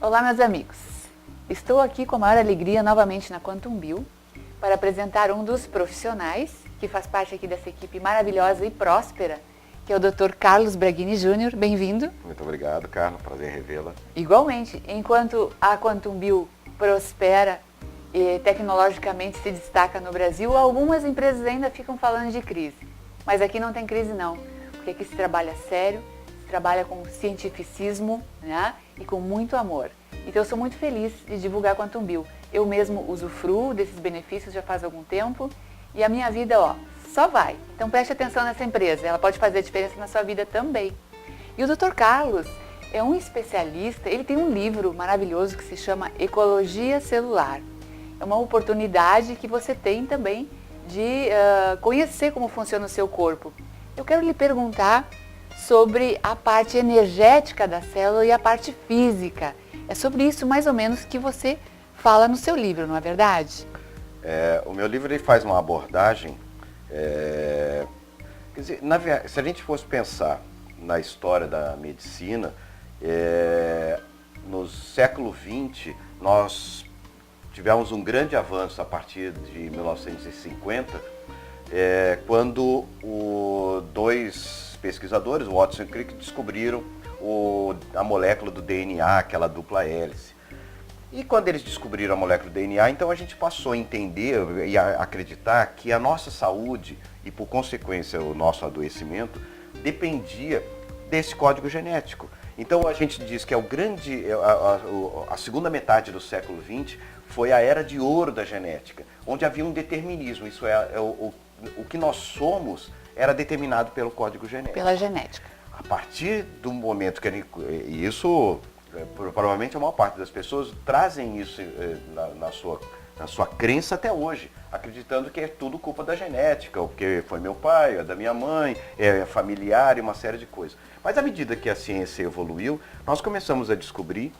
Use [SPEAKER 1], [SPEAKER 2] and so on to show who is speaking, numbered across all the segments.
[SPEAKER 1] Olá, meus amigos. Estou aqui com a maior alegria novamente na Quantum Bio para apresentar um dos profissionais que faz parte aqui dessa equipe maravilhosa e próspera, que é o Dr. Carlos Braghini Júnior. Bem-vindo.
[SPEAKER 2] Muito obrigado, Carlos. Prazer revê-la.
[SPEAKER 1] Igualmente, enquanto a Quantum Bio prospera e tecnologicamente se destaca no Brasil, algumas empresas ainda ficam falando de crise. Mas aqui não tem crise não, porque aqui se trabalha sério, se trabalha com cientificismo, né? E com muito amor. Então eu sou muito feliz de divulgar a Quantum Bio. Eu mesmo usufruo desses benefícios já faz algum tempo e a minha vida, só vai. Então preste atenção nessa empresa, ela pode fazer a diferença na sua vida também. E o Dr. Carlos é um especialista, ele tem um livro maravilhoso que se chama Ecologia Celular. É uma oportunidade que você tem também de conhecer como funciona o seu corpo. Eu quero lhe perguntar sobre a parte energética da célula e a parte física. É sobre isso, mais ou menos, que você fala no seu livro, não é verdade?
[SPEAKER 2] O meu livro ele faz uma abordagem, quer dizer, se a gente fosse pensar na história da medicina, no século XX, nós tivemos um grande avanço a partir de 1950, quando dois pesquisadores, Watson e Crick, descobriram a molécula do DNA, aquela dupla hélice. E quando eles descobriram a molécula do DNA, então a gente passou a entender e a acreditar que a nossa saúde e, por consequência, o nosso adoecimento dependia desse código genético. Então a gente diz que a segunda metade do século XX foi a era de ouro da genética, onde havia um determinismo, isso o que nós somos era determinado pelo código genético.
[SPEAKER 1] Pela genética.
[SPEAKER 2] A partir do momento que isso, provavelmente a maior parte das pessoas trazem isso na sua crença até hoje, acreditando que é tudo culpa da genética, ou porque foi meu pai, é da minha mãe, é familiar e uma série de coisas. Mas à medida que a ciência evoluiu, nós começamos a descobrir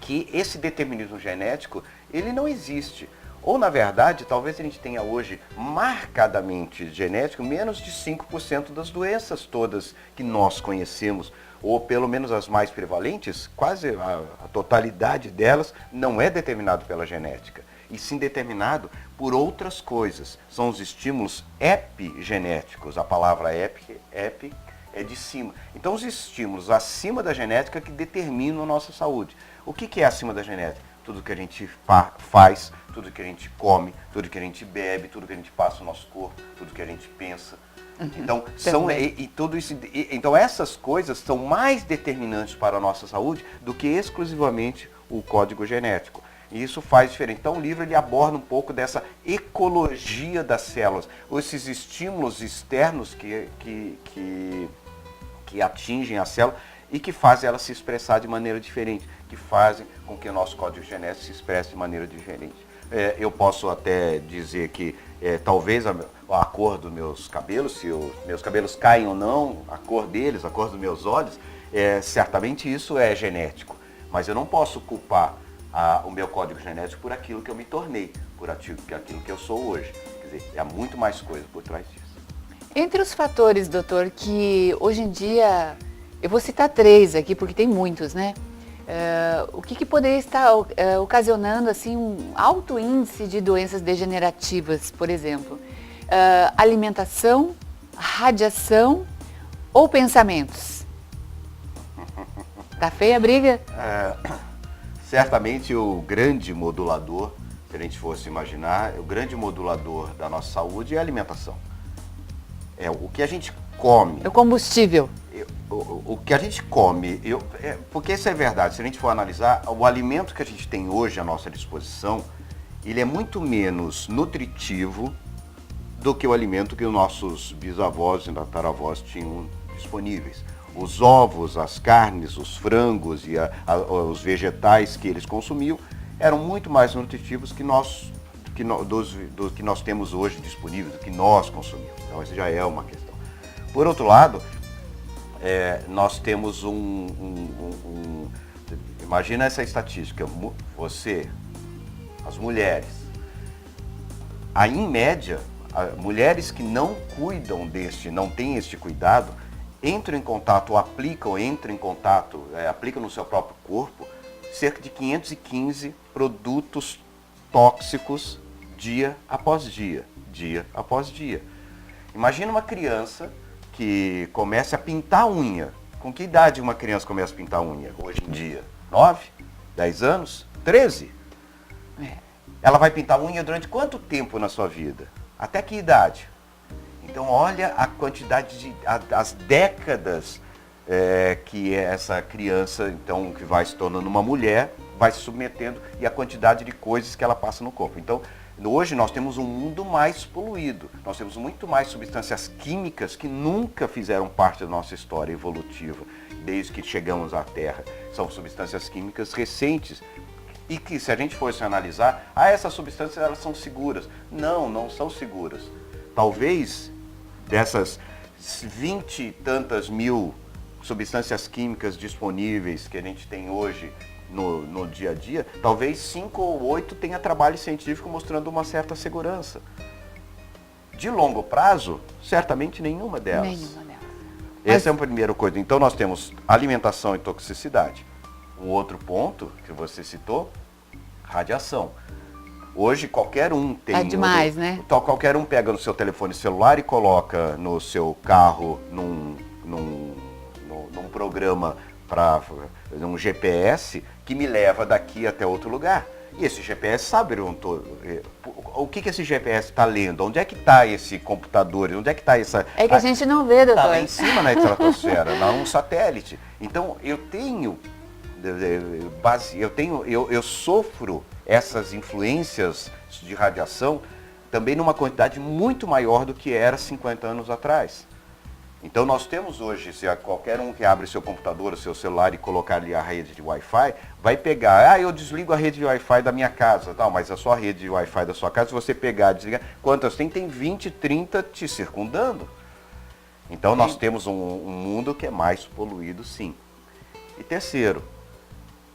[SPEAKER 2] que esse determinismo genético, ele não existe. Ou, na verdade, talvez a gente tenha hoje marcadamente genético menos de 5% das doenças todas que nós conhecemos, ou pelo menos as mais prevalentes, quase a totalidade delas não é determinado pela genética, e sim determinado por outras coisas. São os estímulos epigenéticos, a palavra epi é de cima. Então, os estímulos acima da genética que determinam a nossa saúde. O que é acima da genética? Tudo que a gente faz, tudo que a gente come, tudo que a gente bebe, tudo que a gente passa no nosso corpo, tudo que a gente pensa. Então, então essas coisas são mais determinantes para a nossa saúde do que exclusivamente o código genético. E isso faz diferença. Então o livro ele aborda um pouco dessa ecologia das células, esses estímulos externos que atingem a célula e que fazem ela se expressar de maneira diferente, que fazem com que o nosso código genético se expresse de maneira diferente. Eu posso até dizer que talvez a cor dos meus cabelos, se os meus cabelos caem ou não, a cor deles, a cor dos meus olhos, certamente isso é genético. Mas eu não posso culpar o meu código genético por aquilo que eu me tornei, por aquilo que eu sou hoje. Quer dizer, há muito mais coisa por trás disso.
[SPEAKER 1] Entre os fatores, doutor, que hoje em dia, eu vou citar 3 aqui, porque tem muitos, né? O que poderia estar ocasionando assim, um alto índice de doenças degenerativas, por exemplo? Alimentação, radiação ou pensamentos? Tá feia a briga?
[SPEAKER 2] Certamente o grande modulador, se a gente fosse imaginar, o grande modulador da nossa saúde é a alimentação. O que a gente come.
[SPEAKER 1] É o combustível.
[SPEAKER 2] O que a gente come, porque isso é verdade, se a gente for analisar, o alimento que a gente tem hoje à nossa disposição, ele é muito menos nutritivo do que o alimento que os nossos bisavós e tataravós tinham disponíveis. Os ovos, as carnes, os frangos e os vegetais que eles consumiam eram muito mais nutritivos do que nós temos hoje disponível, do que nós consumimos. Então, isso já é uma questão. Por outro lado, nós temos imagina essa estatística, as mulheres, em média, mulheres que não cuidam não têm este cuidado, entram em contato, aplicam no seu próprio corpo cerca de 515 produtos tóxicos dia após dia, dia após dia. Imagina uma criança que começa a pintar a unha. Com que idade uma criança começa a pintar a unha hoje em dia? 9? 10 anos? 13? Ela vai pintar a unha durante quanto tempo na sua vida? Até que idade? Então olha a quantidade as décadas que essa criança, então, que vai se tornando uma mulher, vai se submetendo e a quantidade de coisas que ela passa no corpo. Então, hoje nós temos um mundo mais poluído. Nós temos muito mais substâncias químicas que nunca fizeram parte da nossa história evolutiva, desde que chegamos à Terra. São substâncias químicas recentes e que, se a gente fosse analisar, essas substâncias elas são seguras. Não, não são seguras. Talvez dessas 20 e tantas mil substâncias químicas disponíveis que a gente tem hoje no dia a dia, talvez 5 ou 8 tenha trabalho científico mostrando uma certa segurança. De longo prazo, certamente nenhuma delas.
[SPEAKER 1] Nenhuma delas.
[SPEAKER 2] Essa é a primeira coisa. Então nós temos alimentação e toxicidade. Um outro ponto que você citou, radiação. Hoje qualquer um tem...
[SPEAKER 1] É demais, né?
[SPEAKER 2] Então, qualquer um pega no seu telefone celular e coloca no seu carro num programa um GPS que me leva daqui até outro lugar. E esse GPS sabe o que esse GPS está lendo, onde é que está esse computador, onde é que está essa...
[SPEAKER 1] É que a gente não vê, doutor.
[SPEAKER 2] Está lá em cima na estratosfera, lá num satélite. Então eu sofro essas influências de radiação também numa quantidade muito maior do que era 50 anos atrás. Então nós temos hoje, se qualquer um que abre seu computador, o seu celular e colocar ali a rede de Wi-Fi, vai pegar, eu desligo a rede de Wi-Fi da minha casa, tal, mas a sua rede de Wi-Fi da sua casa, se você pegar e desligar, quantas tem? Tem 20, 30 te circundando. Então nós temos um mundo que é mais poluído, sim. E terceiro,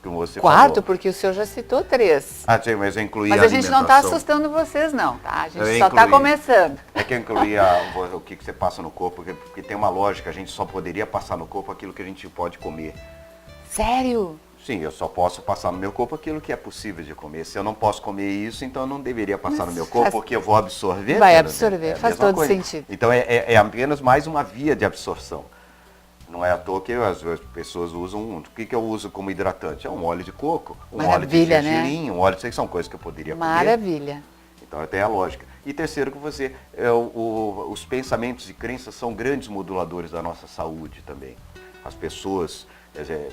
[SPEAKER 2] como você
[SPEAKER 1] Quarto,
[SPEAKER 2] falou,
[SPEAKER 1] porque o senhor já citou 3.
[SPEAKER 2] sim, mas eu incluí
[SPEAKER 1] Mas a gente não está assustando vocês, não, tá? A gente só está começando.
[SPEAKER 2] É que eu incluí o que você passa no corpo, porque tem uma lógica, a gente só poderia passar no corpo aquilo que a gente pode comer.
[SPEAKER 1] Sério?
[SPEAKER 2] Sim, eu só posso passar no meu corpo aquilo que é possível de comer. Se eu não posso comer isso, então eu não deveria passar no meu corpo, porque eu vou absorver.
[SPEAKER 1] Vai absorver, faz todo sentido.
[SPEAKER 2] Então é apenas mais uma via de absorção. Não é à toa que as pessoas usam o que eu uso como hidratante? É um óleo de coco, óleo de gergelim, um óleo de... São coisas que eu poderia comer.
[SPEAKER 1] Maravilha.
[SPEAKER 2] Então até a lógica. E terceiro que os pensamentos e crenças são grandes moduladores da nossa saúde também. As pessoas,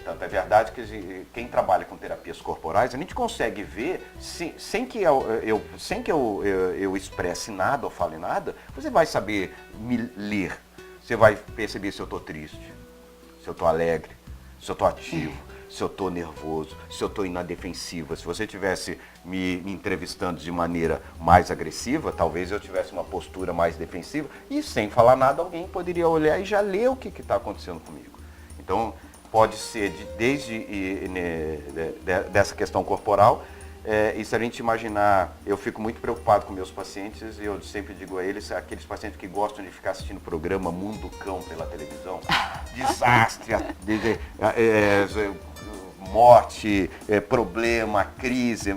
[SPEAKER 2] tanto é verdade que quem trabalha com terapias corporais, a gente consegue ver, sem que eu expresse nada ou fale nada, você vai saber me ler. Você vai perceber se eu estou triste, se eu estou alegre, se eu estou ativo, se eu estou nervoso, se eu estou na defensiva. Se você estivesse me entrevistando de maneira mais agressiva, talvez eu tivesse uma postura mais defensiva e sem falar nada alguém poderia olhar e já ler o que está acontecendo comigo. Então pode ser dessa questão corporal. E se a gente imaginar, eu fico muito preocupado com meus pacientes e eu sempre digo a eles, aqueles pacientes que gostam de ficar assistindo o programa Mundo Cão pela televisão, desastre, morte, problema, crise,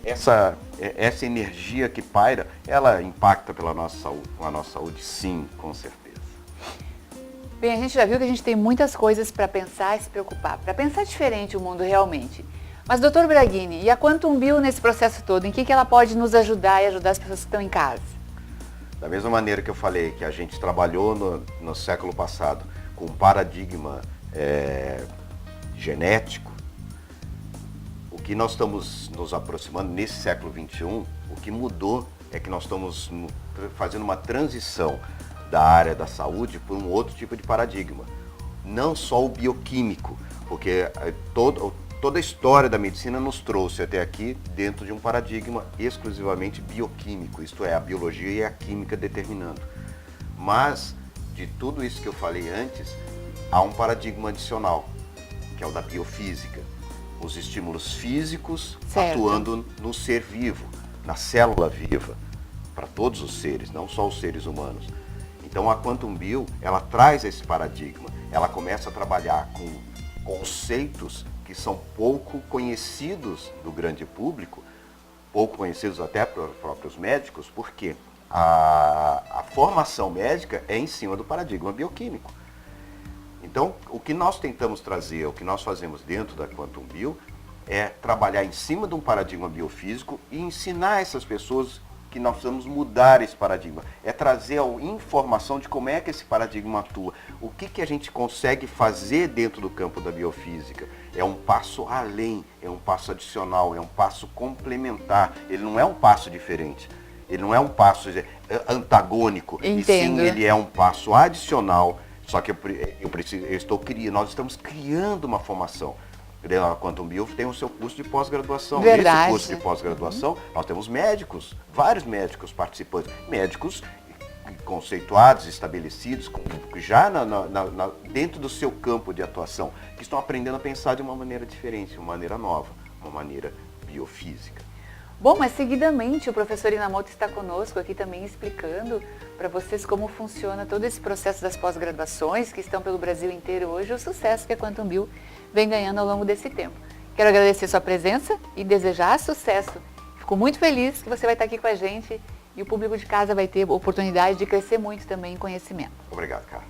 [SPEAKER 2] essa energia que paira, ela impacta pela nossa saúde, com a nossa saúde, sim, com certeza.
[SPEAKER 1] Bem, a gente já viu que a gente tem muitas coisas para pensar e se preocupar, para pensar diferente o mundo realmente. Mas, doutor Braghini, e a Quantum Bio nesse processo todo? Em que ela pode nos ajudar e ajudar as pessoas que estão em casa?
[SPEAKER 2] Da mesma maneira que eu falei que a gente trabalhou no século passado com um paradigma genético, o que nós estamos nos aproximando nesse século XXI, o que mudou é que nós estamos fazendo uma transição da área da saúde por um outro tipo de paradigma. Não só o bioquímico, porque toda a história da medicina nos trouxe até aqui dentro de um paradigma exclusivamente bioquímico, isto é, a biologia e a química determinando. Mas, de tudo isso que eu falei antes, há um paradigma adicional, que é o da biofísica. Os estímulos físicos atuando no ser vivo, na célula viva, para todos os seres, não só os seres humanos. Então a Quantum Bio, ela traz esse paradigma, ela começa a trabalhar com conceitos que que são pouco conhecidos do grande público, pouco conhecidos até pelos próprios médicos, porque a formação médica é em cima do paradigma bioquímico. Então, o que nós tentamos trazer, o que nós fazemos dentro da Quantum Bio, é trabalhar em cima de um paradigma biofísico e ensinar essas pessoas que nós precisamos mudar esse paradigma. É trazer a informação de como é que esse paradigma atua, o que a gente consegue fazer dentro do campo da biofísica. É um passo além, é um passo adicional, é um passo complementar, ele não é um passo diferente. Ele não é um passo antagônico,
[SPEAKER 1] Entendo.
[SPEAKER 2] E sim ele é um passo adicional, só que nós estamos criando uma formação. A Quantum Bio tem o seu curso de pós-graduação.
[SPEAKER 1] Verdade.
[SPEAKER 2] Nesse curso de pós-graduação, nós temos médicos, vários médicos participantes, médicos conceituados, estabelecidos, já dentro do seu campo de atuação, que estão aprendendo a pensar de uma maneira diferente, uma maneira nova, uma maneira biofísica.
[SPEAKER 1] Bom, mas seguidamente o professor Inamoto está conosco aqui também explicando para vocês como funciona todo esse processo das pós-graduações que estão pelo Brasil inteiro hoje, o sucesso que a Quantum Bio vem ganhando ao longo desse tempo. Quero agradecer sua presença e desejar sucesso. Fico muito feliz que você vai estar aqui com a gente e o público de casa vai ter oportunidade de crescer muito também em conhecimento.
[SPEAKER 2] Obrigado, Carla.